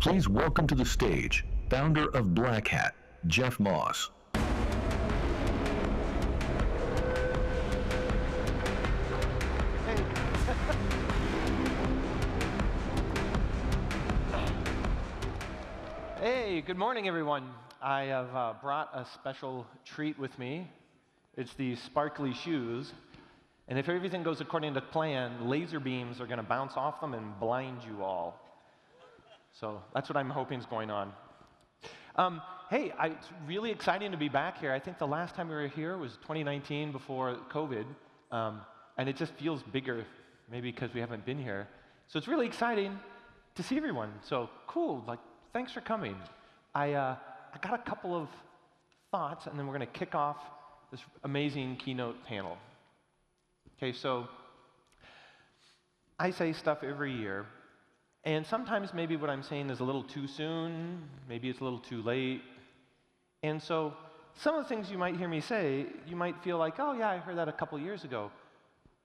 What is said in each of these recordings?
Please welcome to the stage, founder of Black Hat, Jeff Moss. Hey, good morning, everyone. I have brought a special treat with me. It's these sparkly shoes. And if everything goes according to plan, laser beams are going to bounce off them and blind you all. So that's what I'm hoping is going on. Hey, it's really exciting to be back here. I think the last time we were here was 2019 before COVID. And it just feels bigger, maybe because we haven't been here. So it's really exciting to see everyone. So cool, thanks for coming. I got a couple of thoughts, and then we're going to kick off this amazing keynote panel. Okay, so I say stuff every year, and sometimes maybe what I'm saying is a little too soon, maybe it's a little too late. And so some of the things you might hear me say, you might feel like, oh yeah, I heard that a couple years ago.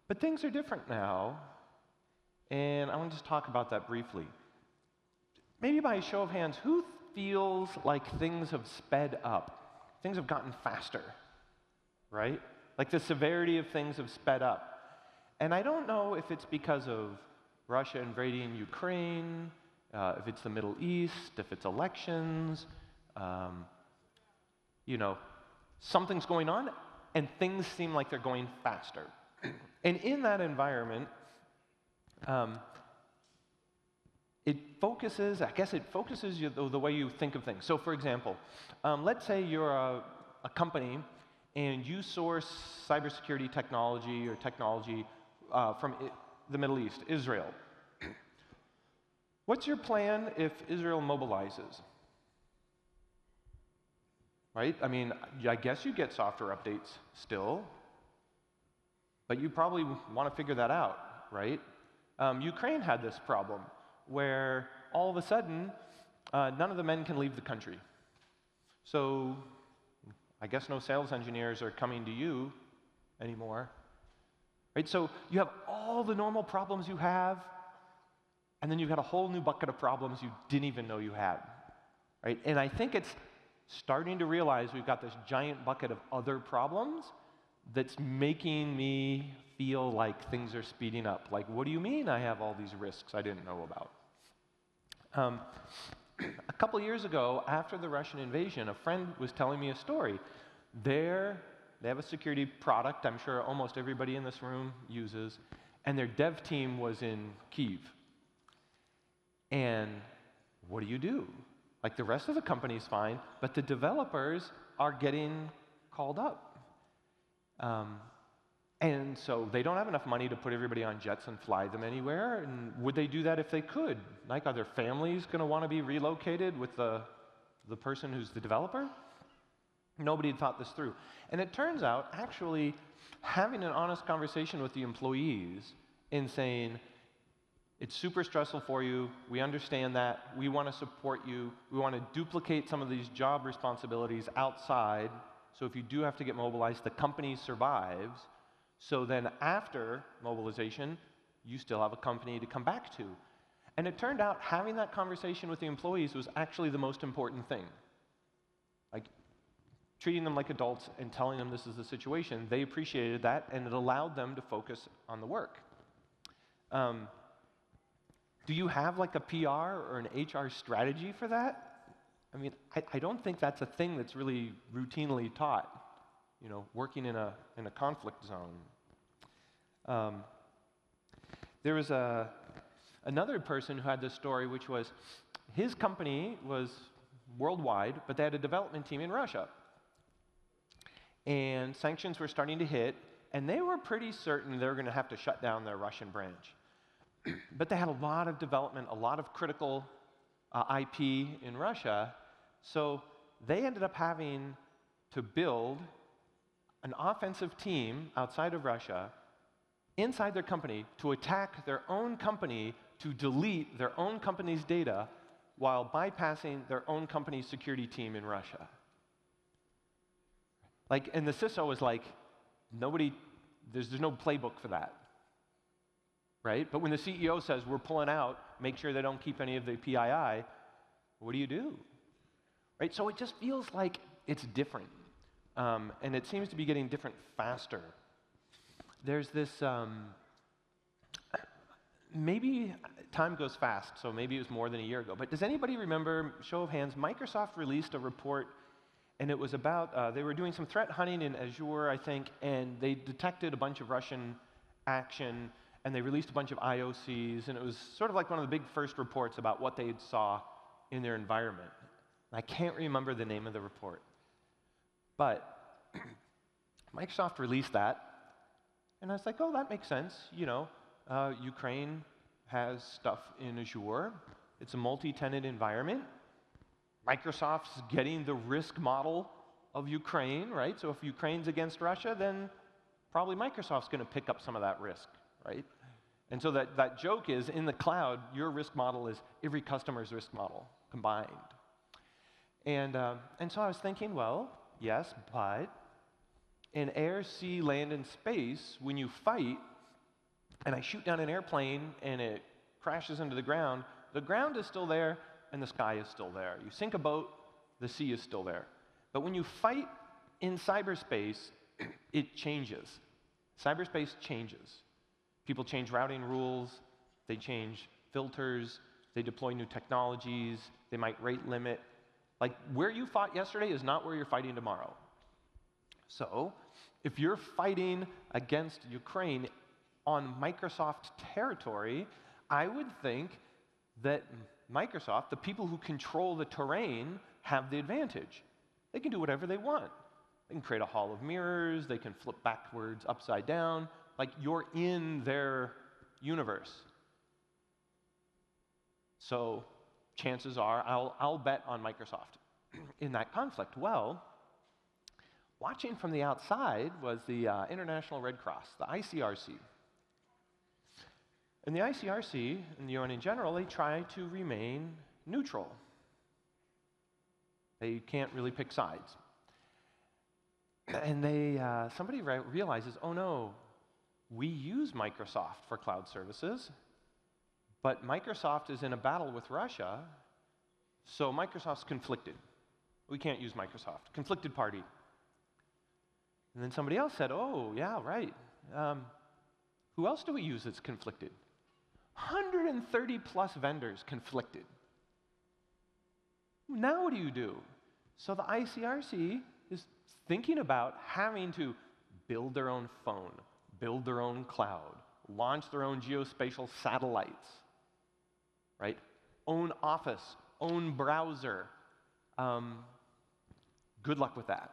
But things are different now, and I want to just talk about that briefly. Maybe by a show of hands, who feels like things have sped up? Things have gotten faster, right? Like the severity of things have sped up. And I don't know if it's because of Russia invading Ukraine, if it's the Middle East, if it's elections, something's going on, and things seem like they're going faster. And in that environment, it focuses you the way you think of things. So for example, let's say you're a company and you source cybersecurity technology or technology from the Middle East, Israel. What's your plan if Israel mobilizes? Right? I mean, I guess you get software updates still, but you probably want to figure that out, right? Ukraine had this problem where all of a sudden, none of the men can leave the country. So I guess no sales engineers are coming to you anymore. Right? So you have all the normal problems you have, and then you've got a whole new bucket of problems you didn't even know you had. Right? And I think it's starting to realize we've got this giant bucket of other problems that's making me feel like things are speeding up. Like, what do you mean I have all these risks I didn't know about? A couple years ago, after the Russian invasion, a friend was telling me a story. They have a security product I'm sure almost everybody in this room uses, and their dev team was in Kyiv. And what do? Like, the rest of the company's fine, but the developers are getting called up. And so they don't have enough money to put everybody on jets and fly them anywhere. And would they do that if they could? Like, are their families going to want to be relocated with the person who's the developer? Nobody had thought this through. And it turns out, actually, having an honest conversation with the employees in saying, it's super stressful for you, we understand that, we want to support you, we want to duplicate some of these job responsibilities outside, so if you do have to get mobilized, the company survives. So then after mobilization, you still have a company to come back to. And it turned out having that conversation with the employees was actually the most important thing. Like, treating them like adults and telling them this is the situation, they appreciated that, and it allowed them to focus on the work. Do you have like a PR or an HR strategy for that? I mean, I don't think that's a thing that's really routinely taught. Working in a conflict zone. There was another person who had this story, which was his company was worldwide, but they had a development team in Russia. And sanctions were starting to hit, and they were pretty certain they were going to have to shut down their Russian branch. But they had a lot of development, a lot of critical IP in Russia, so they ended up having to build an offensive team outside of Russia, inside their company, to attack their own company, to delete their own company's data while bypassing their own company's security team in Russia. And the CISA was like, there's no playbook for that. Right? But when the CEO says, we're pulling out, make sure they don't keep any of the PII, What do you do? Right? So it just feels like it's different. And it seems to be getting different faster. There's this, maybe time goes fast, so maybe it was more than a year ago. But does anybody remember, show of hands, Microsoft released a report, and it was about, they were doing some threat hunting in Azure, I think, and they detected a bunch of Russian action, and they released a bunch of IOCs, and it was sort of like one of the big first reports about what they saw in their environment. I can't remember the name of the report. But Microsoft released that, and I was like, oh, that makes sense. You know, Ukraine has stuff in Azure. It's a multi-tenant environment. Microsoft's getting the risk model of Ukraine, right? So if Ukraine's against Russia, then probably Microsoft's going to pick up some of that risk, right? And so that joke is, in the cloud, your risk model is every customer's risk model combined. And so I was thinking, well, yes, but in air, sea, land, and space, when you fight, and I shoot down an airplane and it crashes into the ground is still there and the sky is still there. You sink a boat, the sea is still there. But when you fight in cyberspace, it changes. Cyberspace changes. People change routing rules, they change filters, they deploy new technologies, they might rate limit. Like, where you fought yesterday is not where you're fighting tomorrow. So, if you're fighting against Ukraine on Microsoft territory, I would think that Microsoft, the people who control the terrain, have the advantage. They can do whatever they want. They can create a hall of mirrors, they can flip backwards, upside down, like you're in their universe. So, chances are, I'll bet on Microsoft in that conflict. Well, watching from the outside was the International Red Cross, the ICRC. And the ICRC, and the UN in general, they try to remain neutral. They can't really pick sides. And somebody realizes, oh no, we use Microsoft for cloud services, but Microsoft is in a battle with Russia, so Microsoft's conflicted. We can't use Microsoft. Conflicted party. And then somebody else said, oh, yeah, right. Who else do we use that's conflicted? 130 plus vendors conflicted. Now what do you do? So the ICRC is thinking about having to build their own phone, build their own cloud, launch their own geospatial satellites, right? Own Office, own browser. Good luck with that,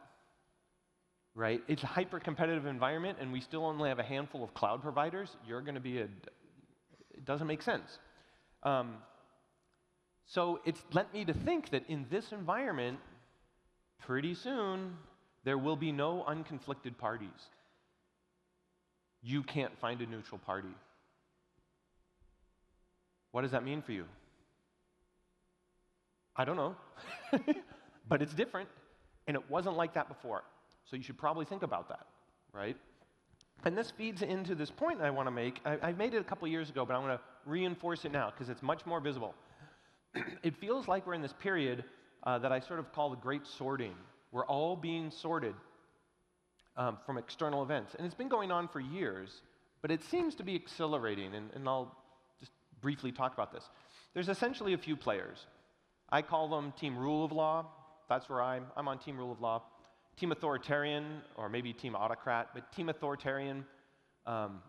right? It's a hyper-competitive environment, and we still only have a handful of cloud providers. You're going to be it doesn't make sense. So it's led me to think that in this environment, pretty soon, there will be no unconflicted parties. You can't find a neutral party. What does that mean for you? I don't know, but it's different, and it wasn't like that before. So you should probably think about that, right? And this feeds into this point I want to make. I made it a couple years ago, but I want to reinforce it now because it's much more visible. It feels like we're in this period that I sort of call the great sorting. We're all being sorted from external events. And it's been going on for years, but it seems to be accelerating, and I'll just briefly talk about this. There's essentially a few players. I call them team rule of law. That's where I'm on team rule of law. Team authoritarian, or maybe team autocrat, but team authoritarian,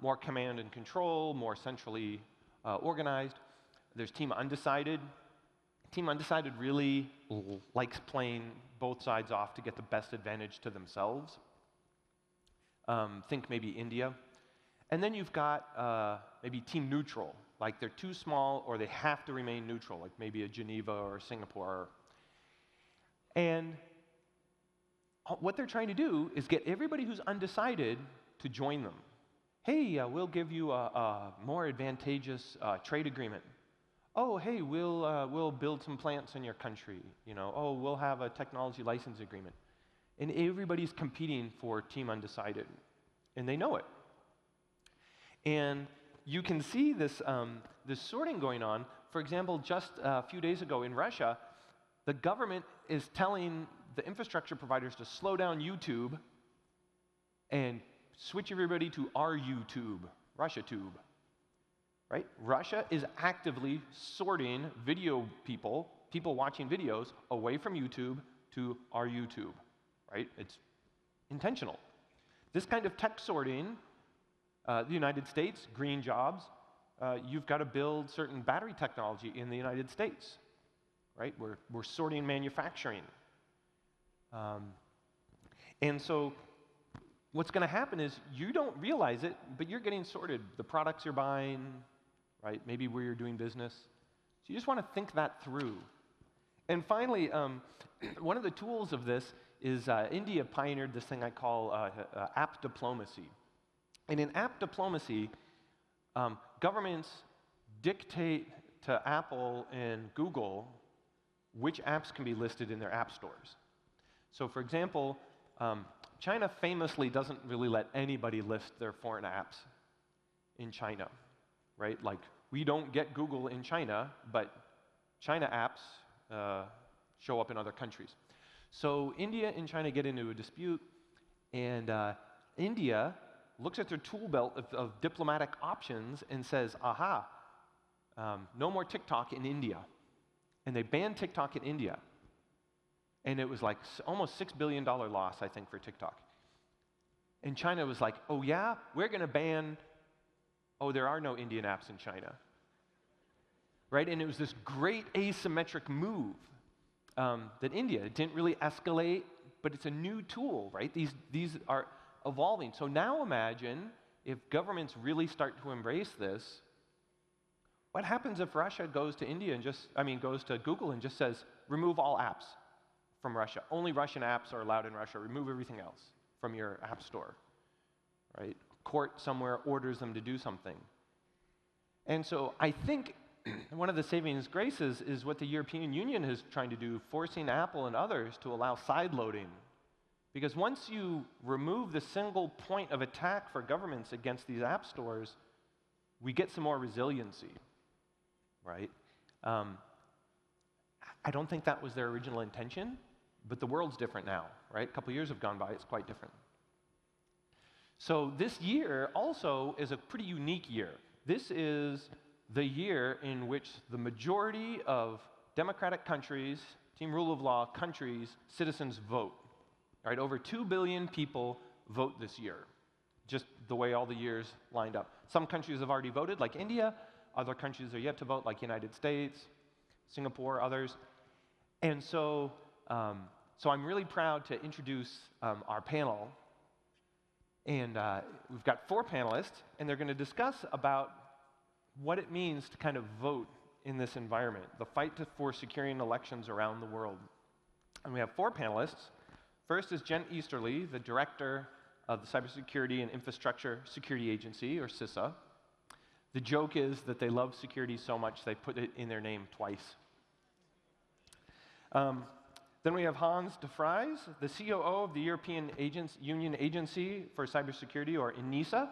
more command and control, more centrally organized. There's team undecided. Team undecided really likes playing both sides off to get the best advantage to themselves. Think maybe India. And then you've got maybe team neutral, like they're too small or they have to remain neutral, like maybe a Geneva or Singapore. And what they're trying to do is get everybody who's undecided to join them. Hey, we'll give you a more advantageous trade agreement. Oh, hey, we'll build some plants in your country. You know, oh, we'll have a technology license agreement. And everybody's competing for team undecided, and they know it. And you can see this sorting going on. For example, just a few days ago in Russia, the government is telling the infrastructure providers to slow down YouTube and switch everybody to our YouTube, RussiaTube, right? Russia is actively sorting people watching videos away from YouTube to our YouTube, right? It's intentional. This kind of tech sorting, the United States, green jobs, you've got to build certain battery technology in the United States, right? We're sorting manufacturing. And so what's going to happen is you don't realize it, but you're getting sorted. The products you're buying, right? Maybe where you're doing business. So you just want to think that through. And finally, one of the tools of this is India pioneered this thing I call app diplomacy. And in app diplomacy, governments dictate to Apple and Google which apps can be listed in their app stores. So for example, China famously doesn't really let anybody list their foreign apps in China, right? Like, we don't get Google in China, but China apps show up in other countries. So India and China get into a dispute, and India looks at their tool belt of diplomatic options and says, aha, no more TikTok in India. And they banned TikTok in India. And it was like almost $6 billion loss, I think, for TikTok. And China was like, oh yeah, we're going to ban, oh, there are no Indian apps in China. Right? And it was this great asymmetric move that India, it didn't really escalate, but it's a new tool, right? These are evolving. So now imagine if governments really start to embrace this, what happens if Russia goes to India and goes to Google and just says, remove all apps from Russia. Only Russian apps are allowed in Russia. Remove everything else from your app store, right? Court somewhere orders them to do something. And so I think one of the saving graces is what the European Union is trying to do, forcing Apple and others to allow sideloading. Because once you remove the single point of attack for governments against these app stores, we get some more resiliency, right? I don't think that was their original intention, but the world's different now, right? A couple years have gone by, it's quite different. So this year also is a pretty unique year. This is the year in which the majority of democratic countries, team rule of law countries, citizens vote. Right? Over 2 billion people vote this year, just the way all the years lined up. Some countries have already voted, like India. Other countries are yet to vote, like United States, Singapore, others. And so, so I'm really proud to introduce our panel. And we've got 4 panelists, and they're going to discuss about what it means to kind of vote in this environment, the fight for securing elections around the world. And we have 4 panelists. First is Jen Easterly, the director of the Cybersecurity and Infrastructure Security Agency, or CISA. The joke is that they love security so much they put it in their name twice. Then we have Hans de Vries, the COO of the European Union Agency for Cybersecurity, or ENISA.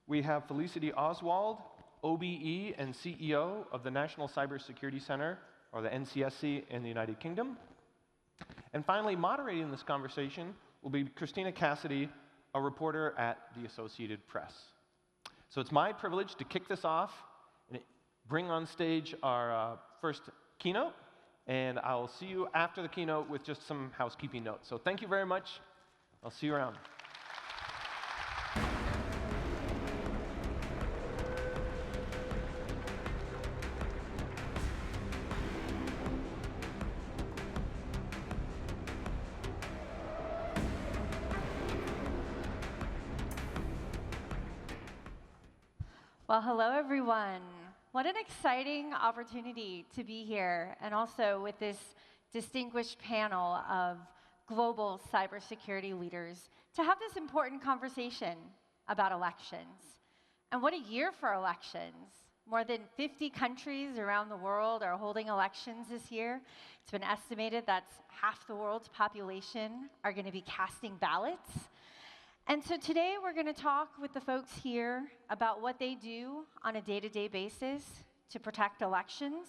We have Felicity Oswald, OBE and CEO of the National Cybersecurity Center, or the NCSC in the United Kingdom. And finally, moderating this conversation will be Christina Cassidy, a reporter at the Associated Press. So it's my privilege to kick this off and bring on stage our first keynote, and I'll see you after the keynote with just some housekeeping notes. So thank you very much. I'll see you around. Well, hello, everyone. What an exciting opportunity to be here, and also with this distinguished panel of global cybersecurity leaders to have this important conversation about elections. And what a year for elections. More than 50 countries around the world are holding elections this year. It's been estimated that half the world's population are going to be casting ballots. And so today we're going to talk with the folks here about what they do on a day-to-day basis to protect elections.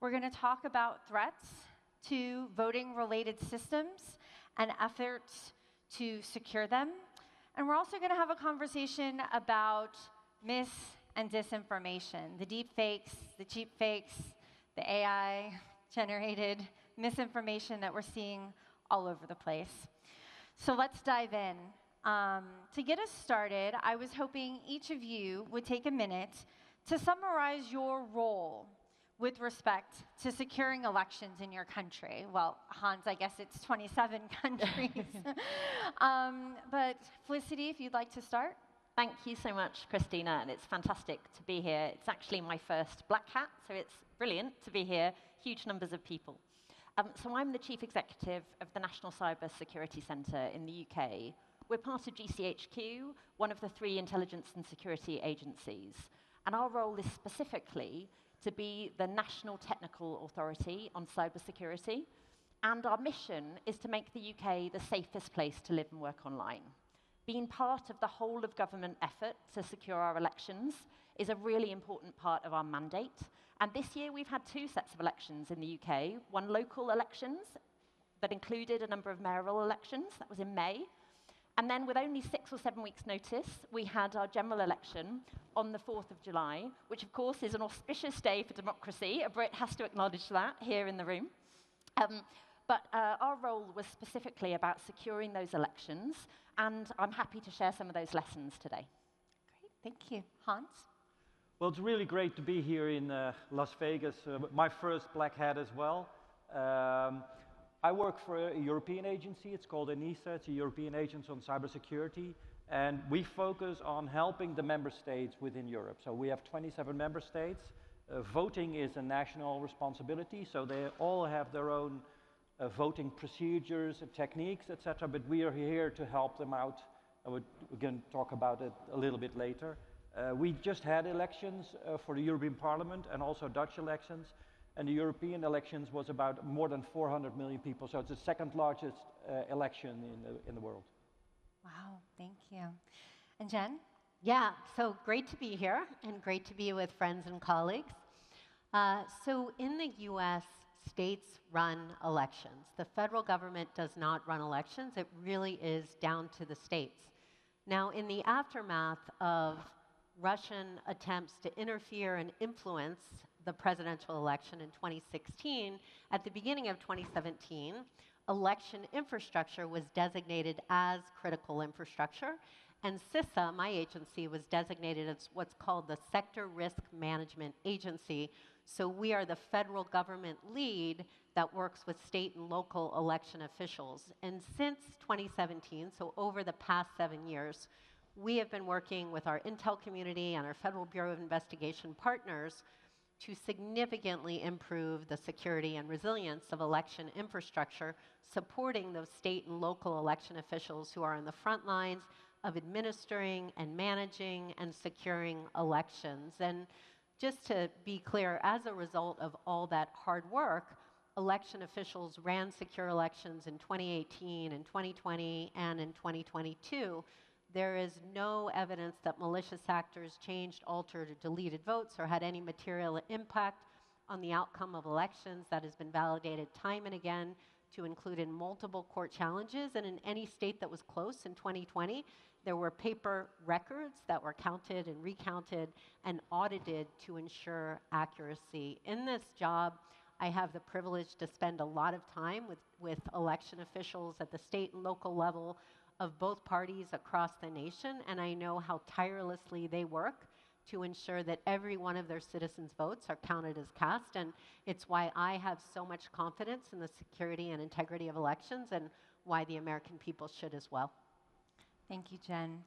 We're going to talk about threats to voting-related systems and efforts to secure them. And we're also going to have a conversation about mis and disinformation, the deep fakes, the cheap fakes, the AI-generated misinformation that we're seeing all over the place. So let's dive in. To get us started, I was hoping each of you would take a minute to summarize your role with respect to securing elections in your country. Well, Hans, I guess it's 27 countries. But Felicity, if you'd like to start. Thank you so much, Christina, and it's fantastic to be here. It's actually my first black hat, so it's brilliant to be here, huge numbers of people. So I'm the Chief Executive of the National Cybersecurity Centre in the UK. We're part of GCHQ, one of the 3 intelligence and security agencies, and our role is specifically to be the national technical authority on cybersecurity, and our mission is to make the UK the safest place to live and work online. Being part of the whole of government effort to secure our elections is a really important part of our mandate. And this year we've had 2 sets of elections in the UK, one local elections that included a number of mayoral elections, that was in May. And then with only 6 or 7 weeks' notice, we had our general election on the 4th of July, which of course is an auspicious day for democracy. A Brit has to acknowledge that here in the room. But our role was specifically about securing those elections, and I'm happy to share some of those lessons today. Great, thank you. Hans? Well, it's really great to be here in Las Vegas, my first black hat as well. I work for a European agency, it's called ENISA, it's a European agency on cybersecurity, and we focus on helping the member states within Europe. So we have 27 member states. Voting is a national responsibility, so they all have their own voting procedures and techniques, etc., but we are here to help them out, and we're going to talk about it a little bit later. We just had elections for the European Parliament and also Dutch elections, and the European elections was about more than 400 million people, so it's the 2nd largest election in the world. Wow, thank you. And Jen? Yeah, so great to be here and great to be with friends and colleagues. So in the US, states run elections. The federal government does not run elections. It really is down to the states. Now, in the aftermath of Russian attempts to interfere and influence the presidential election in 2016, at the beginning of 2017, election infrastructure was designated as critical infrastructure, and CISA, my agency, was designated as what's called the Sector Risk Management Agency. So we are the federal government lead that works with state and local election officials. And since 2017, so over the past 7 years, we have been working with our intel community and our Federal Bureau of Investigation partners to significantly improve the security and resilience of election infrastructure, supporting those state and local election officials who are on the front lines of administering and managing and securing elections. And just to be clear, as a result of all that hard work, election officials ran secure elections in 2018, in 2020, and in 2022. There is no evidence that malicious actors changed, altered, or deleted votes or had any material impact on the outcome of elections. That has been validated time and again to include in multiple court challenges. And in any state that was close in 2020, there were paper records that were counted and recounted and audited to ensure accuracy. In this job, I have the privilege to spend a lot of time with election officials at the state and local level of both parties across the nation, and I know how tirelessly they work to ensure that every one of their citizens' votes are counted as cast, and it's why I have so much confidence in the security and integrity of elections and why the American people should as well. Thank you, Jen.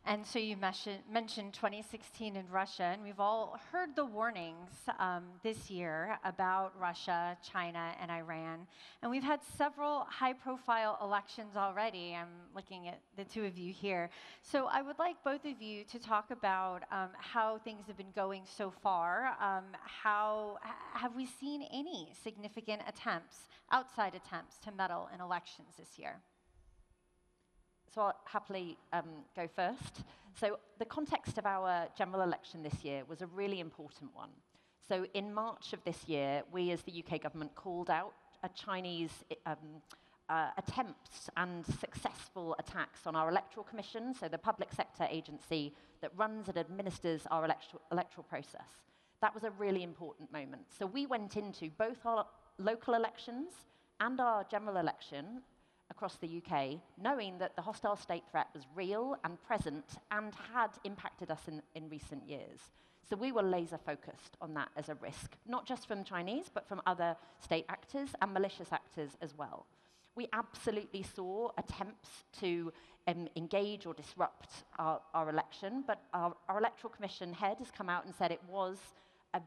And so you mentioned 2016 in Russia, and we've all heard the warnings this year about Russia, China, and Iran. And we've had several high-profile elections already. I'm looking at the 2 of you here. So I would like both of you to talk about how things have been going so far. Have we seen any significant attempts, outside attempts, to meddle in elections this year? So I'll happily go first. So the context of our general election this year was a really important one. So in March of this year, we as the UK government called out a Chinese attempts and successful attacks on our electoral commission, so the public sector agency that runs and administers our electoral process. That was a really important moment. So we went into both our local elections and our general election across the UK, knowing that the hostile state threat was real and present and had impacted us in recent years. So we were laser focused on that as a risk, not just from Chinese, but from other state actors and malicious actors as well. We absolutely saw attempts to engage or disrupt our election, but our electoral commission head has come out and said it was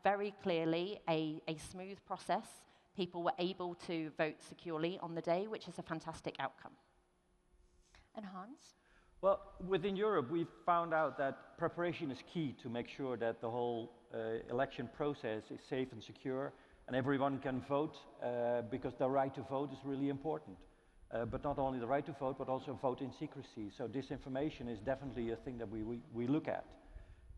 very clearly a smooth process. People were able to vote securely on the day, which is a fantastic outcome. And Hans? Well, within Europe, we've found out that preparation is key to make sure that the whole election process is safe and secure, and everyone can vote, because the right to vote is really important. But not only the right to vote, but also vote in secrecy. So disinformation is definitely a thing that we look at.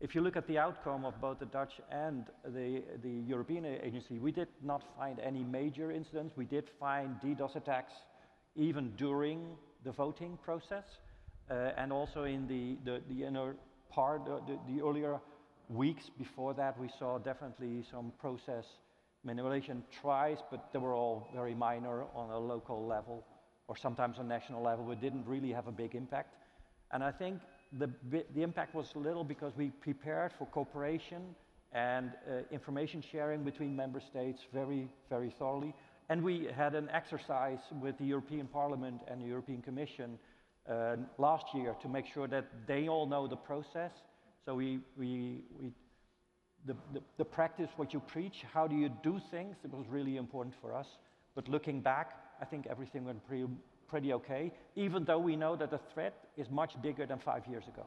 If you look at the outcome of both the Dutch and the European agency, we did not find any major incidents. We did find DDoS attacks even during the voting process. And also in the inner part, the earlier weeks before that, we saw definitely some process manipulation tries, but they were all very minor on a local level or sometimes on national level. We didn't really have a big impact. And I think the impact was little because we prepared for cooperation and information sharing between member states very, very thoroughly. And we had an exercise with the European Parliament and the European Commission last year to make sure that they all know the process. So the practice, what you preach, how do you do things, it was really important for us. But looking back, I think everything went pretty okay, even though we know that the threat is much bigger than 5 years ago.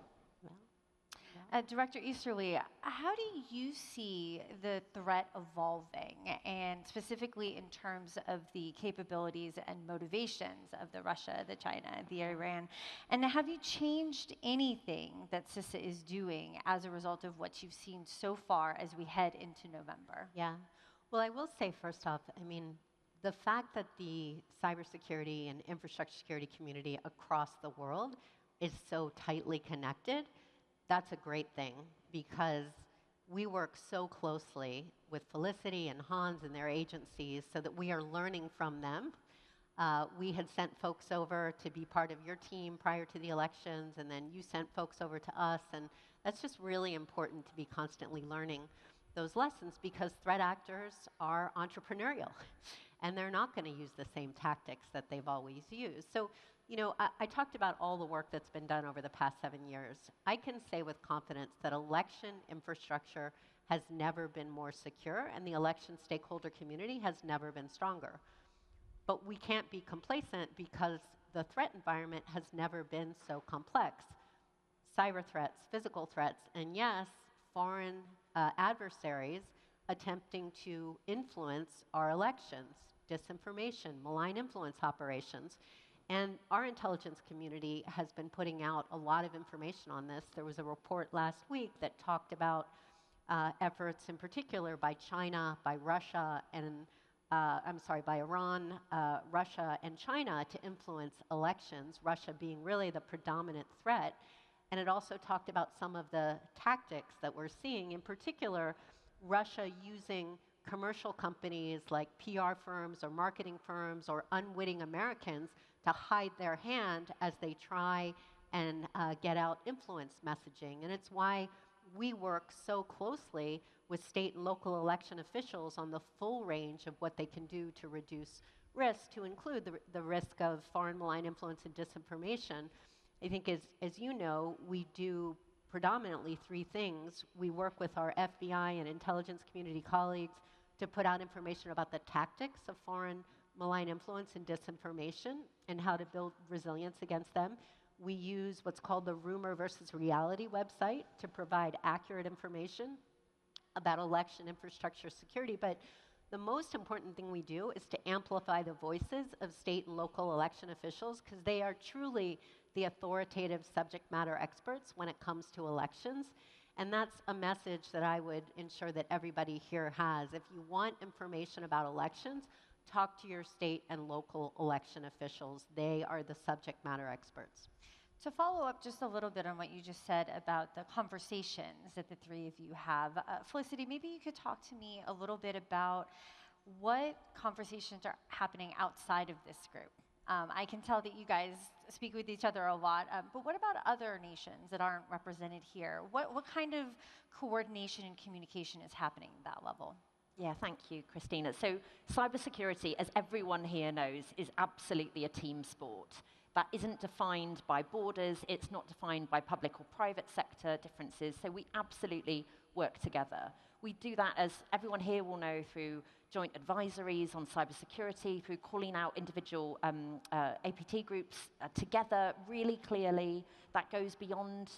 Director Easterly, how do you see the threat evolving, and specifically in terms of the capabilities and motivations of the Russia, the China, the Iran? And have you changed anything that CISA is doing as a result of what you've seen so far as we head into November? Yeah. Well, I will say first off, I mean, the fact that the cybersecurity and infrastructure security community across the world is so tightly connected, that's a great thing, because we work so closely with Felicity and Hans and their agencies so that we are learning from them. We had sent folks over to be part of your team prior to the elections, and then you sent folks over to us, and that's just really important to be constantly learning those lessons, because threat actors are entrepreneurial and they're not going to use the same tactics that they've always used. So, you know, I talked about all the work that's been done over the past 7 years. I can say with confidence that election infrastructure has never been more secure, and the election stakeholder community has never been stronger. But we can't be complacent because the threat environment has never been so complex. Cyber threats, physical threats, and yes, foreign adversaries attempting to influence our elections, disinformation, malign influence operations. And our intelligence community has been putting out a lot of information on this. There was a report last week that talked about efforts in particular by China, by Russia, and by Iran, Russia, and China to influence elections, Russia being really the predominant threat. And it also talked about some of the tactics that we're seeing, in particular, Russia using commercial companies like PR firms or marketing firms or unwitting Americans to hide their hand as they try and get out influence messaging. And it's why we work so closely with state and local election officials on the full range of what they can do to reduce risk, to include the risk of foreign malign influence and disinformation. I think as you know, we do predominantly 3 things. We work with our FBI and intelligence community colleagues to put out information about the tactics of foreign malign influence and disinformation and how to build resilience against them. We use what's called the Rumor versus Reality website to provide accurate information about election infrastructure security. But the most important thing we do is to amplify the voices of state and local election officials, because they are truly the authoritative subject matter experts when it comes to elections. And that's a message that I would ensure that everybody here has. If you want information about elections, talk to your state and local election officials. They are the subject matter experts. To follow up just a little bit on what you just said about the conversations that the three of you have, Felicity, maybe you could talk to me a little bit about what conversations are happening outside of this group. I can tell that you guys speak with each other a lot, but what about other nations that aren't represented here? What kind of coordination and communication is happening at that level? Yeah, thank you, Christina. So cybersecurity, as everyone here knows, is absolutely a team sport. That isn't defined by borders, it's not defined by public or private sector differences, so we absolutely work together. We do that, as everyone here will know, through joint advisories on cybersecurity, through calling out individual APT groups together really clearly. That goes beyond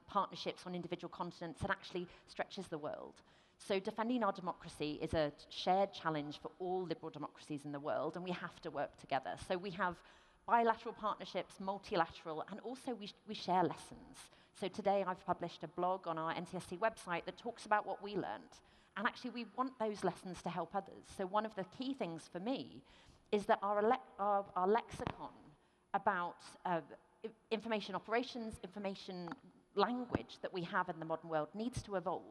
partnerships on individual continents and actually stretches the world. So defending our democracy is a shared challenge for all liberal democracies in the world, and we have to work together. So we have bilateral partnerships, multilateral, and also we share lessons. So today I've published a blog on our NCSC website that talks about what we learned. And actually we want those lessons to help others. So one of the key things for me is that our lexicon about information operations, information language that we have in the modern world needs to evolve.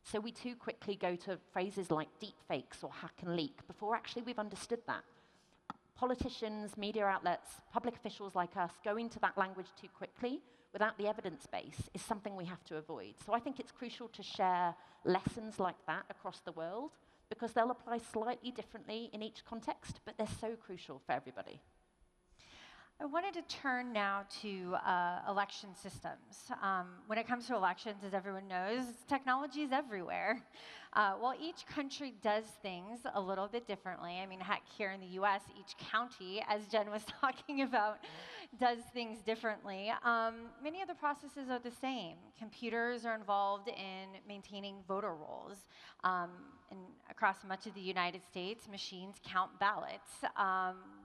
So we too quickly go to phrases like deep fakes or hack and leak before actually we've understood that. Politicians, media outlets, public officials like us going to that language too quickly without the evidence base is something we have to avoid. So I think it's crucial to share lessons like that across the world because they'll apply slightly differently in each context, but they're so crucial for everybody. I wanted to turn now to election systems. When it comes to elections, as everyone knows, technology is everywhere. While each country does things a little bit differently, I mean, heck, here in the US, each county, as Jen was talking about, does things differently. Many of the processes are the same. Computers are involved in maintaining voter rolls. And across much of the United States, machines count ballots.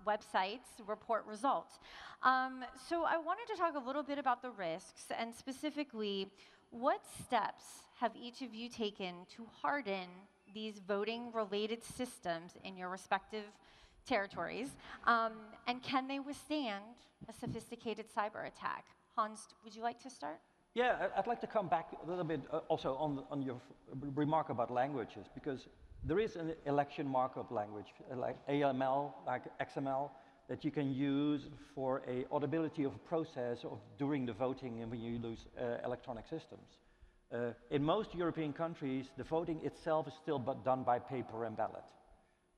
Websites report results. So I wanted to talk a little bit about the risks, and specifically, what steps have each of you taken to harden these voting-related systems in your respective territories? And can they withstand a sophisticated cyber attack? Hans, would you like to start? Yeah, I'd like to come back a little bit also on your remark about languages, because there is an election markup language, like AML, like XML, that you can use for a audibility of a process of during the voting and when you use electronic systems. In most European countries, the voting itself is still done by paper and ballot.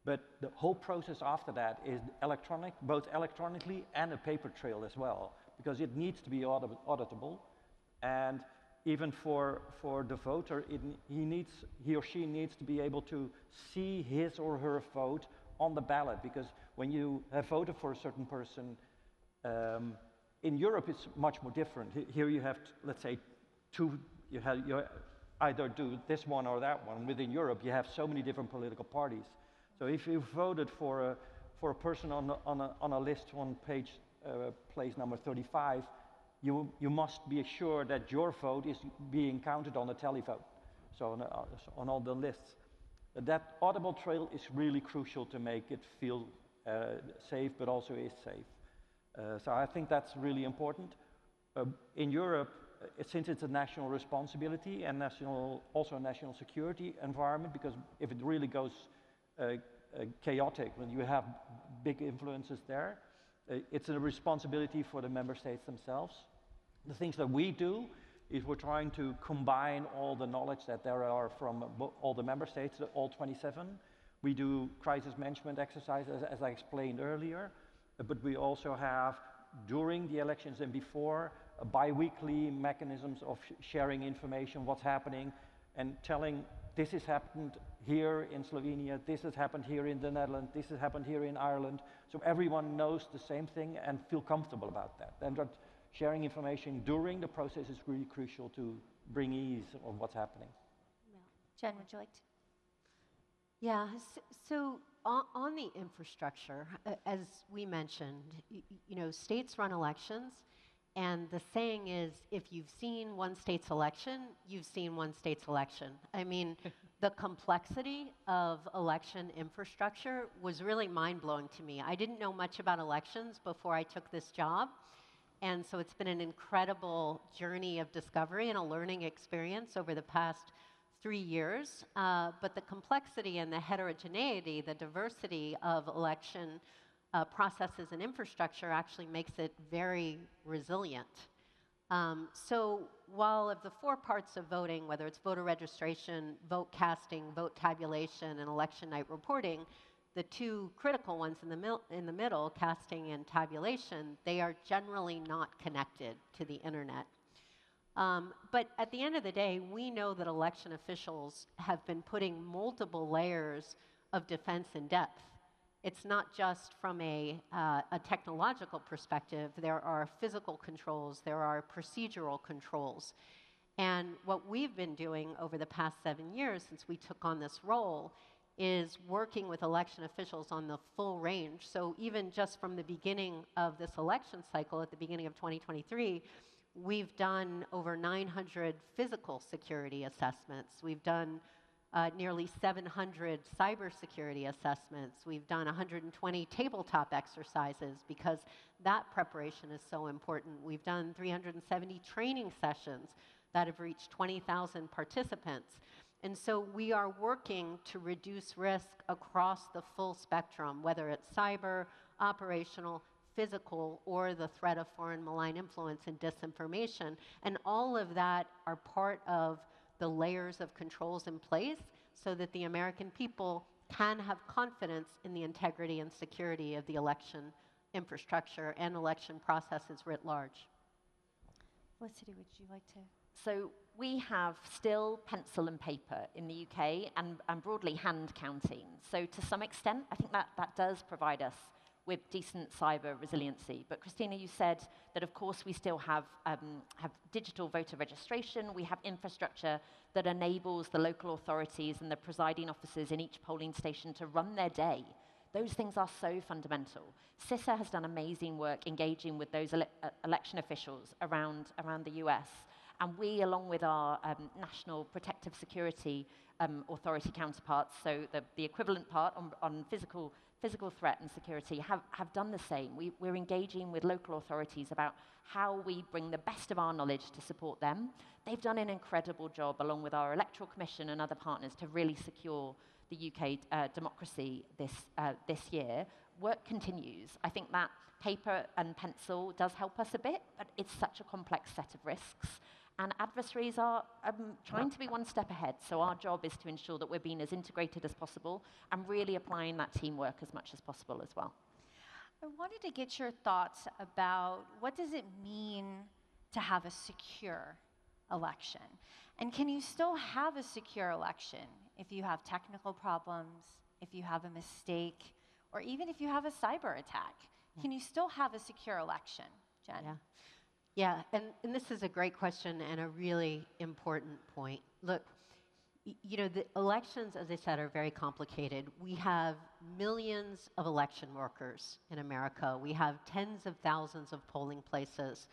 But the whole process after that is electronic, both electronically and a paper trail as well, because it needs to be auditable. And even for the voter, he or she needs to be able to see his or her vote on the ballot, because when you have voted for a certain person, in Europe it's much more different. Here you have, let's say, you either do this one or that one. Within Europe, you have so many different political parties. So if you voted for a person on a list on place number 35, you must be assured that your vote is being counted on the televote, so on all the lists. That audible trail is really crucial to make it feel safe, but also is safe. So I think that's really important. In Europe, since it's a national responsibility and also a national security environment, because if it really goes chaotic, when you have big influences there, it's a responsibility for the member states themselves. The things that we do is we're trying to combine all the knowledge that there are from all the member states, all 27. We do crisis management exercises, as I explained earlier, but we also have, during the elections and before, bi-weekly mechanisms of sharing information, what's happening, and telling this has happened here in Slovenia, this has happened here in the Netherlands, this has happened here in Ireland, so everyone knows the same thing and feel comfortable about that. And that sharing information during the process is really crucial to bring ease of what's happening. Jen, would you like to? Yeah, so on the infrastructure, as we mentioned, states run elections, And the saying is, if you've seen one state's election, you've seen one state's election. I mean, the complexity of election infrastructure was really mind-blowing to me. I didn't know much about elections before I took this job. And so it's been an incredible journey of discovery and a learning experience over the past 3 years. But the complexity and the heterogeneity, the diversity of election processes and infrastructure actually makes it very resilient. So while of the 4 parts of voting, whether it's voter registration, vote casting, vote tabulation, and election night reporting, the 2 critical ones in the middle, casting and tabulation, they are generally not connected to the internet. But at the end of the day, we know that election officials have been putting multiple layers of defense in depth. It's not just from a technological perspective. There are physical controls. There are procedural controls. And what we've been doing over the past 7 years since we took on this role is working with election officials on the full range. So even just from the beginning of this election cycle at the beginning of 2023, we've done over 900 physical security assessments. We've done nearly 700 cybersecurity assessments. We've done 120 tabletop exercises because that preparation is so important. We've done 370 training sessions that have reached 20,000 participants. And so we are working to reduce risk across the full spectrum, whether it's cyber, operational, physical, or the threat of foreign malign influence and disinformation. And all of that are part of the layers of controls in place so that the American people can have confidence in the integrity and security of the election infrastructure and election processes writ large. Felicity, would you like to? So we have still pencil and paper in the UK and broadly hand counting. So to some extent, I think that does provide us with decent cyber resiliency. But Christina, you said that of course we still have digital voter registration. We have infrastructure that enables the local authorities and the presiding officers in each polling station to run their day. Those things are so fundamental. CISA has done amazing work engaging with those election officials around the US. And we, along with our national protective security authority counterparts, so the equivalent part on physical threat and security, have done the same. We're engaging with local authorities about how we bring the best of our knowledge to support them. They've done an incredible job, along with our Electoral Commission and other partners, to really secure the UK democracy this year. Work continues. I think that paper and pencil does help us a bit, but it's such a complex set of risks. And adversaries are trying to be one step ahead. So our job is to ensure that we're being as integrated as possible and really applying that teamwork as much as possible as well. I wanted to get your thoughts about what does it mean to have a secure election? And can you still have a secure election if you have technical problems, if you have a mistake, or even if you have a cyber attack? Can you still have a secure election, Jen? Yeah, and this is a great question and a really important point. Look, you know, the elections, as I said, are very complicated. We have millions of election workers in America. We have tens of thousands of polling places.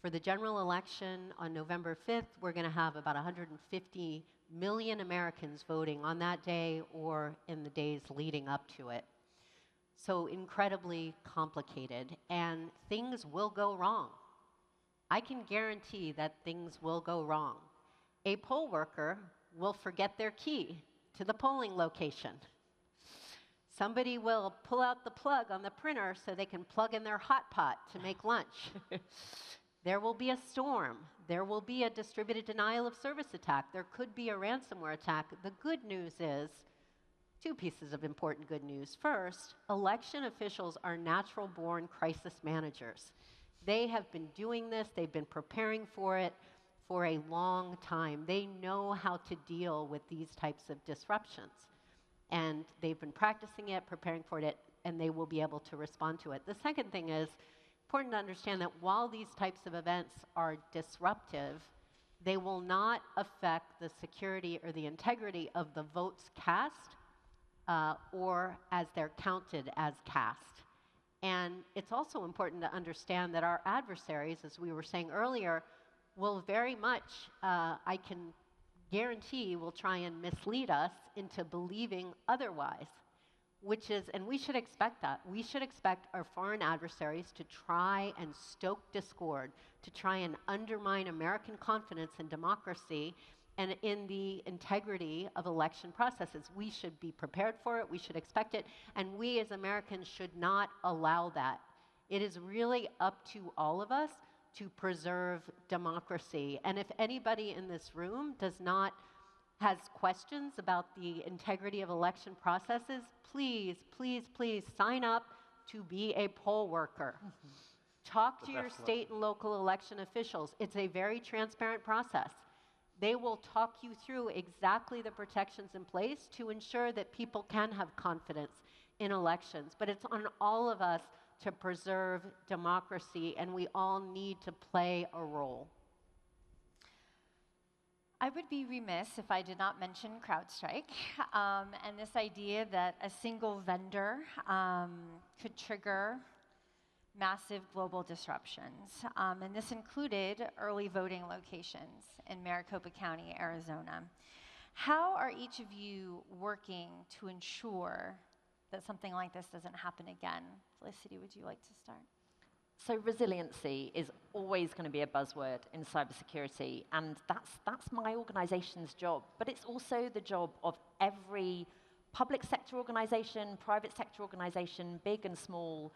For the general election on November 5th, we're going to have about 150 million Americans voting on that day or in the days leading up to it. So incredibly complicated, and things will go wrong. I can guarantee that things will go wrong. A poll worker will forget their key to the polling location. Somebody will pull out the plug on the printer so they can plug in their hot pot to make lunch. There will be a storm. There will be a distributed denial of service attack. There could be a ransomware attack. The good news is, 2 pieces of important good news. First, election officials are natural-born crisis managers. They have been doing this, they've been preparing for it for a long time. They know how to deal with these types of disruptions. And they've been practicing it, preparing for it, and they will be able to respond to it. The second thing is important to understand that while these types of events are disruptive, they will not affect the security or the integrity of the votes cast or as they're counted as cast. And it's also important to understand that our adversaries, as we were saying earlier, will very much, I can guarantee, will try and mislead us into believing otherwise, which is, and we should expect that. We should expect our foreign adversaries to try and stoke discord, to try and undermine American confidence in democracy and in the integrity of election processes. We should be prepared for it, we should expect it, and we as Americans should not allow that. It is really up to all of us to preserve democracy. And if anybody in this room has questions about the integrity of election processes, please, please, please sign up to be a poll worker. Talk to your state and local election officials. It's a very transparent process. They will talk you through exactly the protections in place to ensure that people can have confidence in elections. But it's on all of us to preserve democracy, and we all need to play a role. I would be remiss if I did not mention CrowdStrike and this idea that a single vendor could trigger massive global disruptions. And this included early voting locations in Maricopa County, Arizona. How are each of you working to ensure that something like this doesn't happen again? Cassidy, would you like to start? So resiliency is always going to be a buzzword in cybersecurity, and that's my organization's job. But it's also the job of every public sector organization, private sector organization, big and small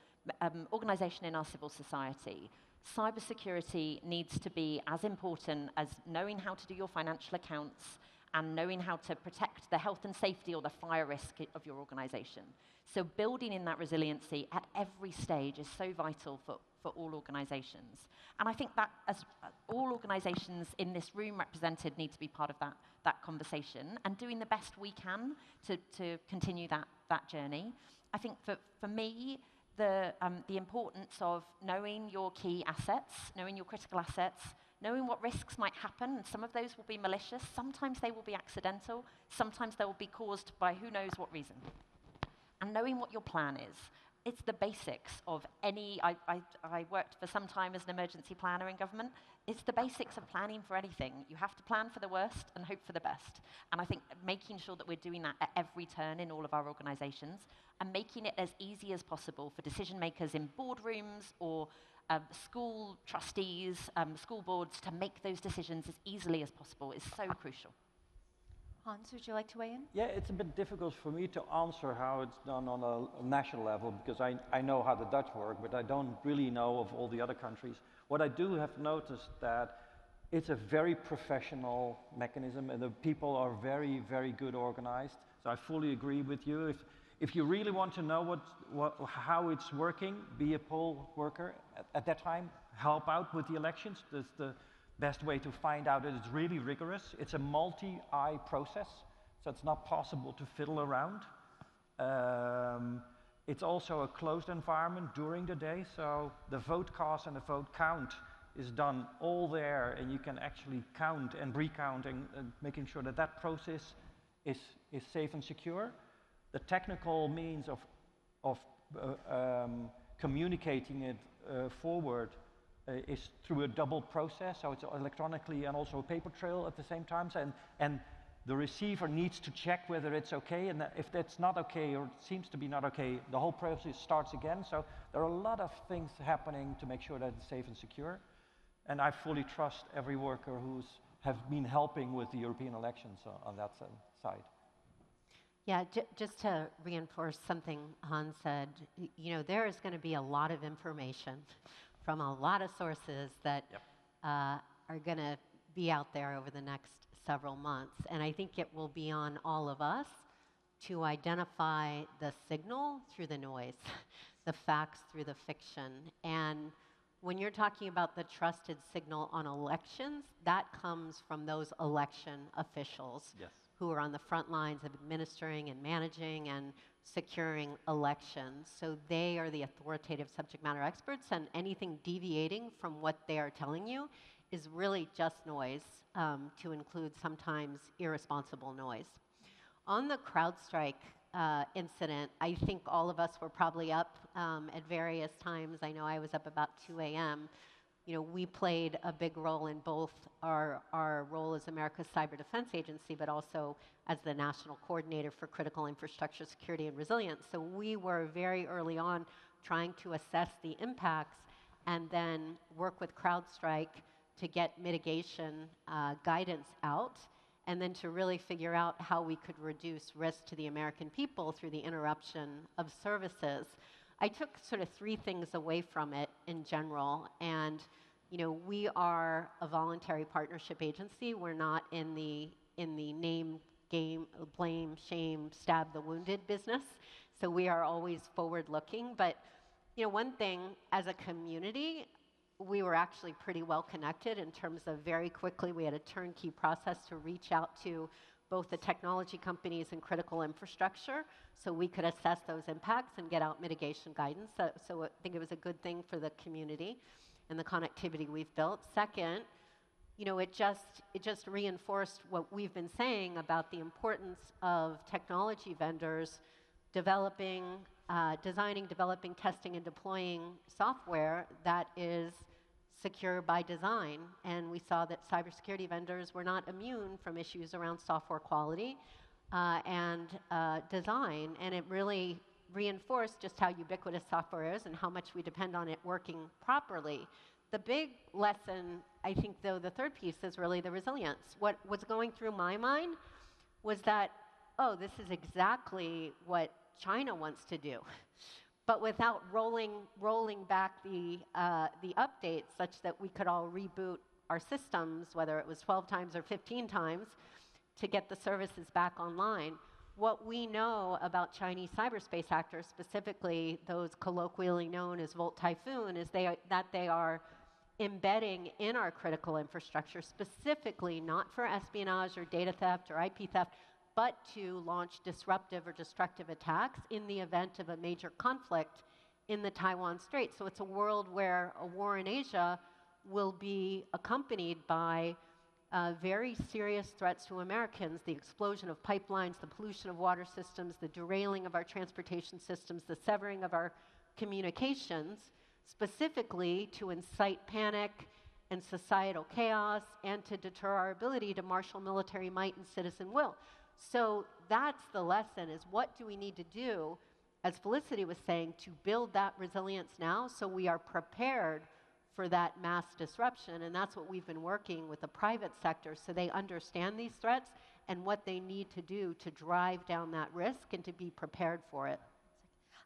organization in our civil society. Cybersecurity needs to be as important as knowing how to do your financial accounts and knowing how to protect the health and safety or the fire risk of your organization. So building in that resiliency at every stage is so vital for all organizations. And I think that as all organizations in this room represented need to be part of that conversation and doing the best we can to continue that journey. I think for me, the importance of knowing your key assets, knowing your critical assets, knowing what risks might happen, and some of those will be malicious, sometimes they will be accidental, sometimes they will be caused by who knows what reason. And knowing what your plan is. It's the basics of any, I worked for some time as an emergency planner in government. It's the basics of planning for anything. You have to plan for the worst and hope for the best. And I think making sure that we're doing that at every turn in all of our organizations and making it as easy as possible for decision makers in boardrooms or school trustees, school boards to make those decisions as easily as possible is so crucial. Hans, would you like to weigh in? Yeah, it's a bit difficult for me to answer how it's done on a national level because I know how the Dutch work, but I don't really know of all the other countries. What I do have noticed that it's a very professional mechanism and the people are very, very good organized. So I fully agree with you. If you really want to know how it's working, be a poll worker. At that time, help out with the elections. That's the best way to find out that it's really rigorous. It's a multi-eye process, so it's not possible to fiddle around. It's also a closed environment during the day, so the vote cast and the vote count is done all there, and you can actually count and recount and making sure that that process is safe and secure. The technical means of communicating it forward is through a double process, so it's electronically and also a paper trail at the same time. And the receiver needs to check whether it's okay, and if that's not okay or it seems to be not okay, the whole process starts again. So there are a lot of things happening to make sure that it's safe and secure. And I fully trust every worker have been helping with the European elections on that side. Yeah, just to reinforce something Hans said, there is going to be a lot of information from a lot of sources that are going to be out there over the next several months. And I think it will be on all of us to identify the signal through the noise, the facts through the fiction. And when you're talking about the trusted signal on elections, that comes from those election officials who are on the front lines of administering and managing and securing elections. So they are the authoritative subject matter experts, and anything deviating from what they are telling you is really just noise, to include sometimes irresponsible noise. On the CrowdStrike incident, I think all of us were probably up at various times. I know I was up about 2 a.m. You know, we played a big role in both our role as America's Cyber Defense Agency, but also as the National Coordinator for Critical Infrastructure Security and Resilience. So we were very early on trying to assess the impacts and then work with CrowdStrike to get mitigation guidance out, and then to really figure out how we could reduce risk to the American people through the interruption of services. I took sort of 3 things away from it in general, and you know, we are a voluntary partnership agency. We're not in the name, game, blame, shame, stab the wounded business. So we are always forward-looking. But you know, one thing as a community, we were actually pretty well connected in terms of very quickly we had a turnkey process to reach out to both the technology companies and critical infrastructure so we could assess those impacts and get out mitigation guidance. So I think it was a good thing for the community and the connectivity we've built. Second, you know, it just reinforced what we've been saying about the importance of technology vendors developing, designing, developing, testing, and deploying software that is secure by design. And we saw that cybersecurity vendors were not immune from issues around software quality and design. And it really reinforced just how ubiquitous software is and how much we depend on it working properly. The big lesson, I think, though, the third piece is really the resilience. What was going through my mind was that, oh, this is exactly what China wants to do, but without rolling back the updates such that we could all reboot our systems, whether it was 12 times or 15 times, to get the services back online. What we know about Chinese cyberspace actors, specifically those colloquially known as Volt Typhoon, is that they are embedding in our critical infrastructure, specifically not for espionage or data theft or IP theft, but to launch disruptive or destructive attacks in the event of a major conflict in the Taiwan Strait. So it's a world where a war in Asia will be accompanied by very serious threats to Americans, the explosion of pipelines, the pollution of water systems, the derailing of our transportation systems, the severing of our communications, specifically to incite panic and societal chaos and to deter our ability to marshal military might and citizen will. So that's the lesson, is what do we need to do, as Felicity was saying, to build that resilience now so we are prepared for that mass disruption. And that's what we've been working with the private sector so they understand these threats and what they need to do to drive down that risk and to be prepared for it.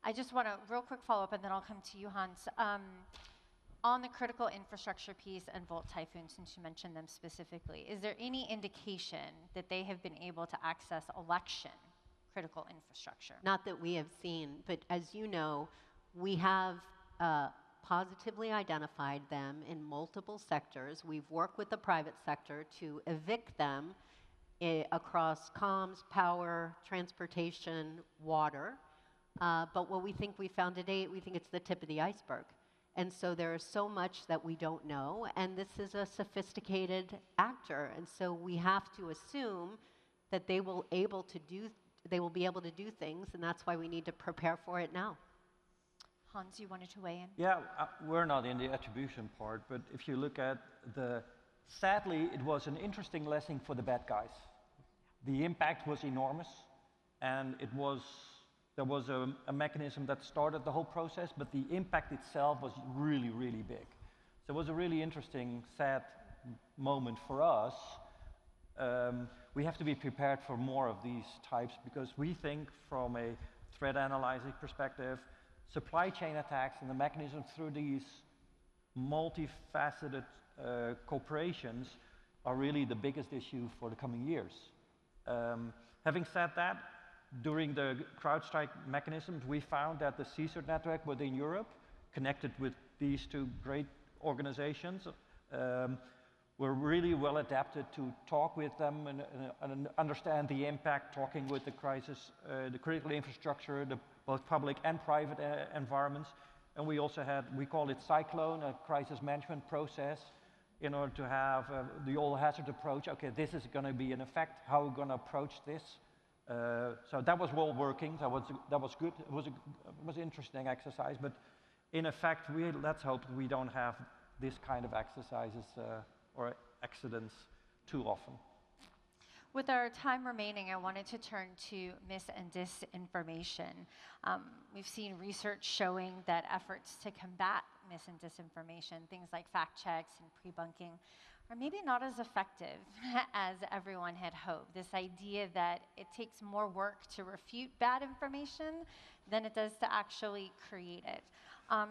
I just want to real quick follow up, and then I'll come to you, Hans. On the critical infrastructure piece and Volt Typhoon, since you mentioned them specifically, is there any indication that they have been able to access election critical infrastructure? Not that we have seen, but as you know, we have positively identified them in multiple sectors. We've worked with the private sector to evict them across comms, power, transportation, water. But what we think we found to date, we think it's the tip of the iceberg. And so there is so much that we don't know, and this is a sophisticated actor, and so we have to assume that they will be able to do things, and that's why we need to prepare for it now. Hans, you wanted to weigh in? Yeah, we're not in the attribution part, but if you look at sadly, it was an interesting lesson for the bad guys. The impact was enormous, and there was a mechanism that started the whole process, but the impact itself was really, really big. So it was a really interesting, sad moment for us. We have to be prepared for more of these types because we think from a threat analyzing perspective, supply chain attacks and the mechanism through these multifaceted corporations are really the biggest issue for the coming years. Having said that, during the CrowdStrike mechanisms, we found that the CISA network within Europe, connected with these two great organizations, were really well adapted to talk with them and understand the impact, talking with the the critical infrastructure, both public and private environments. And we also had, we call it Cyclone, a crisis management process, in order to have the all hazard approach. Okay, this is going to be an effect, how are we going to approach this? So that was well working. That was good. It was an interesting exercise. But in effect, let's hope we don't have this kind of exercises or accidents too often. With our time remaining, I wanted to turn to mis and disinformation. We've seen research showing that efforts to combat mis and disinformation, things like fact checks and pre-bunking, are maybe not as effective as everyone had hoped. This idea that it takes more work to refute bad information than it does to actually create it.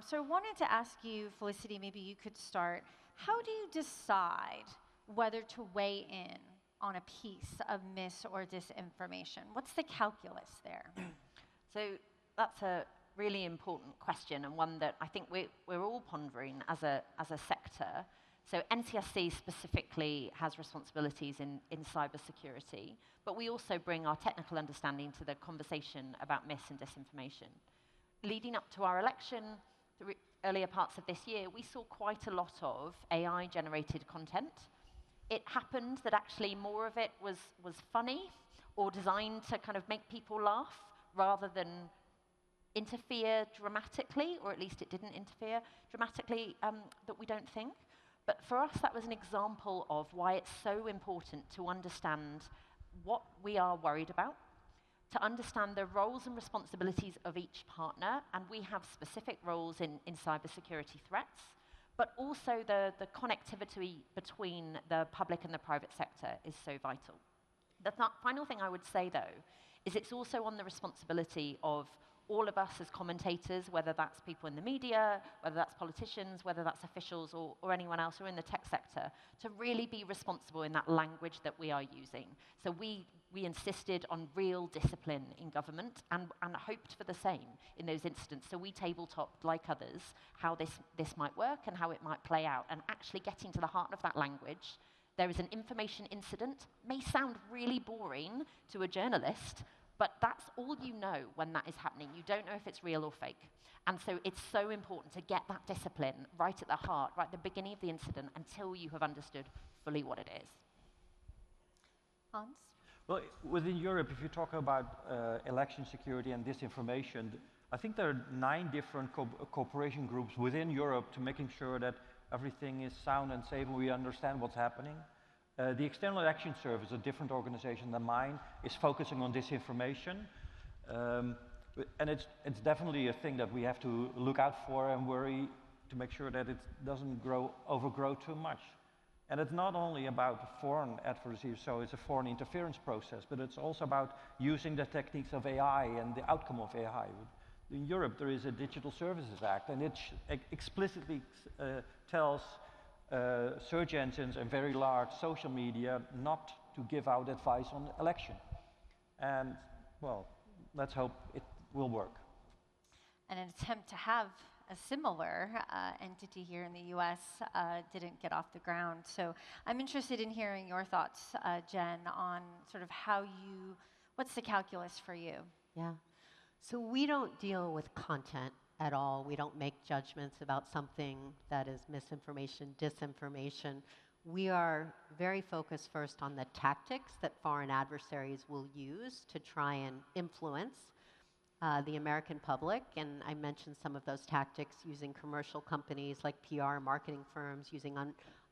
So I wanted to ask you, Felicity, maybe you could start. How do you decide whether to weigh in on a piece of mis or disinformation? What's the calculus there? So that's a really important question, and one that I think we're all pondering as a sector. So NCSC specifically has responsibilities in cybersecurity, but we also bring our technical understanding to the conversation about mis and disinformation. Leading up to our election, the earlier parts of this year, we saw quite a lot of AI-generated content. It happened that actually more of it was funny or designed to kind of make people laugh rather than interfere dramatically, or at least it didn't interfere dramatically, that we don't think. But for us, that was an example of why it's so important to understand what we are worried about, to understand the roles and responsibilities of each partner, and we have specific roles in cybersecurity threats, but also the connectivity between the public and the private sector is so vital. The final thing I would say, though, is it's also on the responsibility of all of us as commentators, whether that's people in the media, whether that's politicians, whether that's officials or anyone else or in the tech sector, to really be responsible in that language that we are using. So we insisted on real discipline in government and hoped for the same in those incidents. So we tabletopped, like others, how this might work and how it might play out, and actually getting to the heart of that language. There is an information incident, may sound really boring to a journalist, but that's all you know when that is happening. You don't know if it's real or fake. And so it's so important to get that discipline right at the heart, right at the beginning of the incident, until you have understood fully what it is. Hans? Well, within Europe, if you talk about election security and disinformation, I think there are 9 different cooperation groups within Europe to making sure that everything is sound and safe and we understand what's happening. The External Action Service, a different organization than mine, is focusing on disinformation. And it's definitely a thing that we have to look out for and worry to make sure that it doesn't overgrow too much. And it's not only about foreign advocacy, so it's a foreign interference process, but it's also about using the techniques of AI and the outcome of AI. In Europe, there is a Digital Services Act, and it explicitly tells search engines and very large social media not to give out advice on election. And, well, let's hope it will work. And an attempt to have a similar entity here in the US didn't get off the ground. So I'm interested in hearing your thoughts, Jen, on sort of what's the calculus for you? Yeah. So we don't deal with content at all. We don't make judgments about something that is misinformation, disinformation. We are very focused first on the tactics that foreign adversaries will use to try and influence the American public. And I mentioned some of those tactics using commercial companies like PR marketing firms, using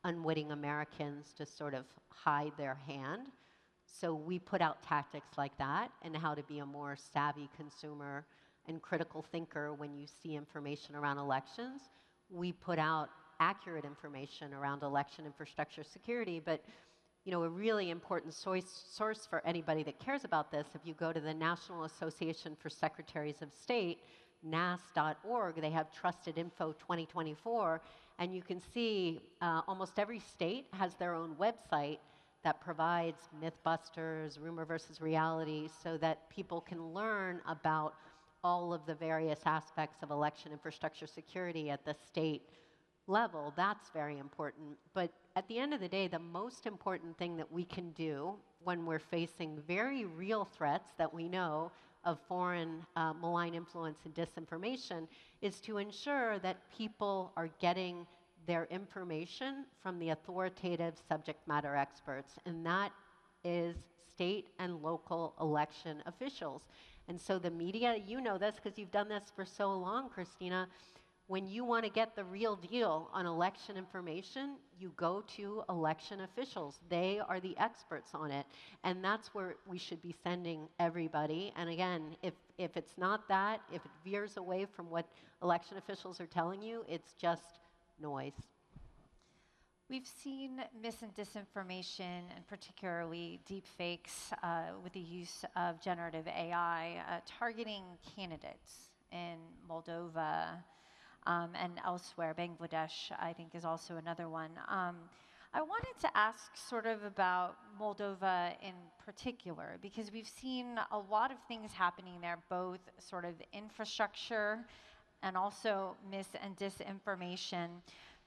unwitting Americans to sort of hide their hand. So we put out tactics like that and how to be a more savvy consumer and critical thinker when you see information around elections. We put out accurate information around election infrastructure security, but a really important source for anybody that cares about this, if you go to the National Association for Secretaries of State, nas.org, they have Trusted Info 2024, and you can see almost every state has their own website that provides Mythbusters, rumor versus reality, so that people can learn about all of the various aspects of election infrastructure security at the state level. That's very important. But at the end of the day, the most important thing that we can do when we're facing very real threats that we know of foreign malign influence and disinformation is to ensure that people are getting their information from the authoritative subject matter experts. And that is state and local election officials. And so the media, you know this because you've done this for so long, Christina, when you want to get the real deal on election information, you go to election officials. They are the experts on it. And that's where we should be sending everybody. And again, if it's not that, if it veers away from what election officials are telling you, it's just noise. We've seen mis and disinformation, and particularly deepfakes with the use of generative AI, targeting candidates in Moldova and elsewhere. Bangladesh, I think, is also another one. I wanted to ask sort of about Moldova in particular, because we've seen a lot of things happening there, both sort of infrastructure and also mis and disinformation.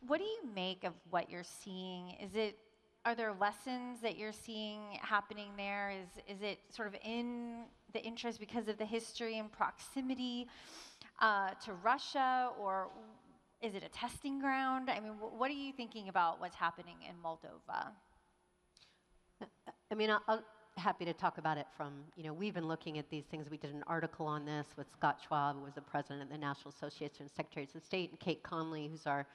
What do you make of what you're seeing? Are there lessons that you're seeing happening there? Is it sort of in the interest because of the history and proximity to Russia, or is it a testing ground? I mean, what are you thinking about what's happening in Moldova? I mean, I'm happy to talk about it from, we've been looking at these things. We did an article on this with Scott Schwab, who was the president of the National Association of Secretaries of State, and Kate Conley, who's our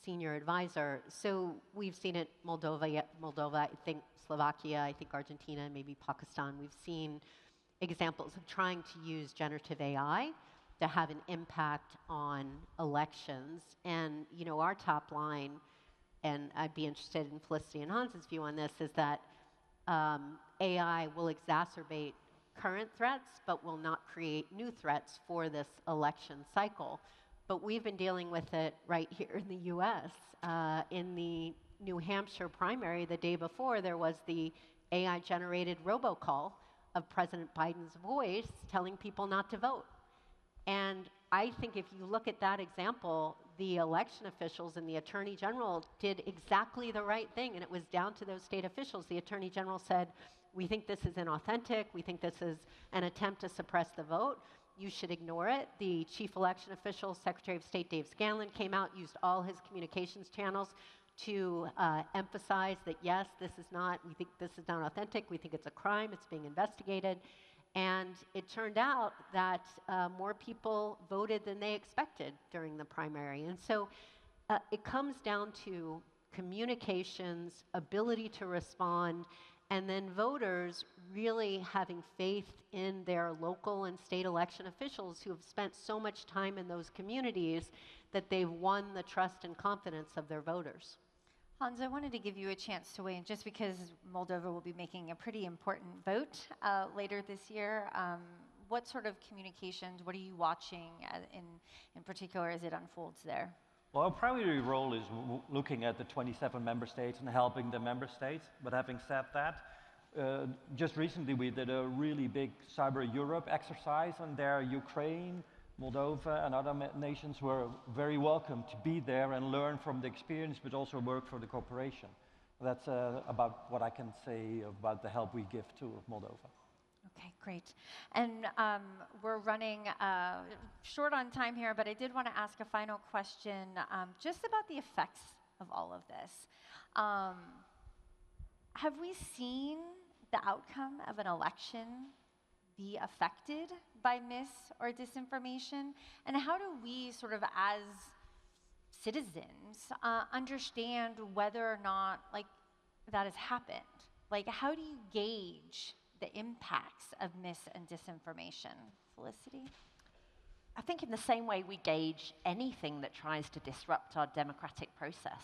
senior advisor. So we've seen it, Moldova, I think Slovakia, I think Argentina, maybe Pakistan. We've seen examples of trying to use generative AI to have an impact on elections. And, our top line, and I'd be interested in Felicity and Hans's view on this, is that AI will exacerbate current threats, but will not create new threats for this election cycle. But we've been dealing with it right here in the US. In the New Hampshire primary the day before, there was the AI-generated robocall of President Biden's voice telling people not to vote. And I think if you look at that example, the election officials and the Attorney General did exactly the right thing, and it was down to those state officials. The Attorney General said, we think this is inauthentic, we think this is an attempt to suppress the vote. You should ignore it. The chief election official, Secretary of State Dave Scanlon, came out, used all his communications channels to emphasize that, yes, we think this is not authentic, we think it's a crime, it's being investigated. And it turned out that more people voted than they expected during the primary. And so it comes down to communications, ability to respond, and then voters really having faith in their local and state election officials who have spent so much time in those communities that they've won the trust and confidence of their voters. Hans, I wanted to give you a chance to weigh in, just because Moldova will be making a pretty important vote later this year. What sort of communications, what are you watching in particular as it unfolds there? Well, our primary role is looking at the 27 member states and helping the member states. But having said that, just recently we did a really big Cyber Europe exercise, and there Ukraine, Moldova and other nations were very welcome to be there and learn from the experience, but also work for the cooperation. That's about what I can say about the help we give to Moldova. Okay, great. And we're running short on time here, but I did want to ask a final question just about the effects of all of this. Have we seen the outcome of an election be affected by mis or disinformation? And how do we sort of, as citizens, understand whether or not that has happened? How do you gauge the impacts of mis and disinformation? Felicity? I think in the same way we gauge anything that tries to disrupt our democratic process.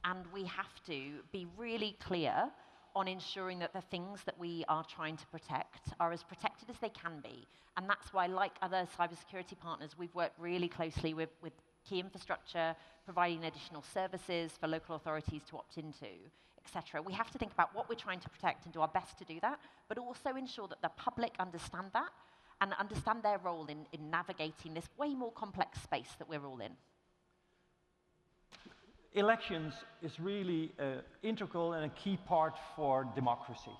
And we have to be really clear on ensuring that the things that we are trying to protect are as protected as they can be. And that's why, like other cybersecurity partners, we've worked really closely with key infrastructure, providing additional services for local authorities to opt into, etc. We have to think about what we're trying to protect and do our best to do that, but also ensure that the public understand that and understand their role in navigating this way more complex space that we're all in. Elections is really integral and a key part for democracy.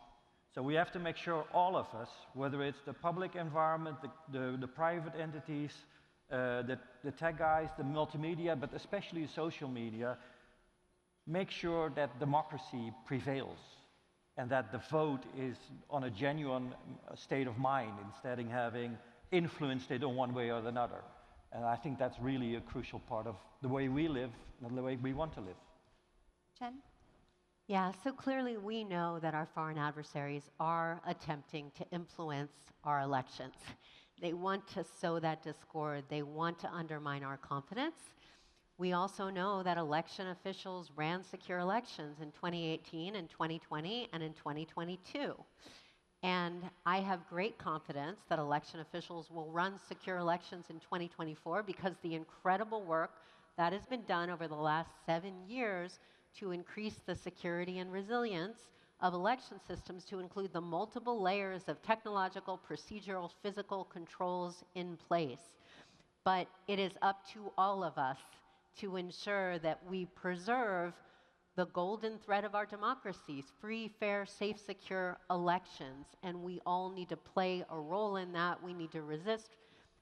So we have to make sure all of us, whether it's the public environment, the private entities, the tech guys, the multimedia, but especially social media, make sure that democracy prevails. and that the vote is on a genuine state of mind instead of having influenced it in one way or another. And I think that's really a crucial part of the way we live and the way we want to live. Jen? Yeah, so clearly we know that our foreign adversaries are attempting to influence our elections. They want to sow that discord. They want to undermine our confidence. We also know that election officials ran secure elections in 2018 and 2020 and in 2022. And I have great confidence that election officials will run secure elections in 2024 because the incredible work that has been done over the last 7 years to increase the security and resilience of election systems to include the multiple layers of technological, procedural, physical controls in place. But it is up to all of us to ensure that we preserve the golden thread of our democracies, free, fair, safe, secure elections. And we all need to play a role in that. We need to resist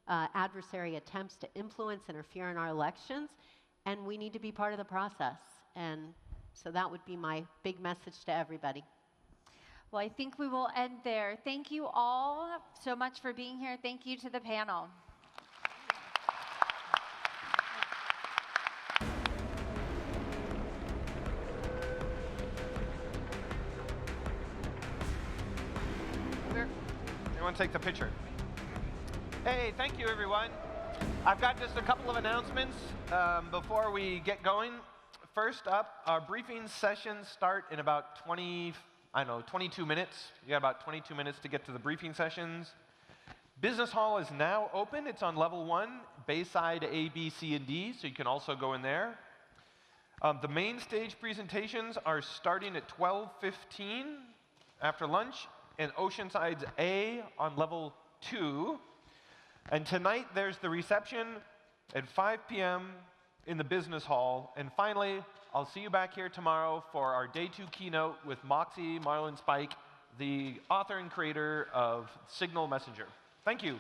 adversary attempts to influence, interfere in our elections, and we need to be part of the process. And so that would be my big message to everybody. Well, I think we will end there. Thank you all so much for being here. Thank you to the panel. Everyone take the picture. Hey, thank you, everyone. I've got just a couple of announcements before we get going. First up, our briefing sessions start in about 22 minutes. You got about 22 minutes to get to the briefing sessions. Business Hall is now open. It's on level 1, Bayside A, B, C, and D, so you can also go in there. The main stage presentations are starting at 12:15 after lunch, and Oceanside's A on level 2. And tonight there's the reception at 5 p.m. in the Business Hall. And finally, I'll see you back here tomorrow for our Day 2 keynote with Moxie Marlin Spike, the author and creator of Signal Messenger. Thank you.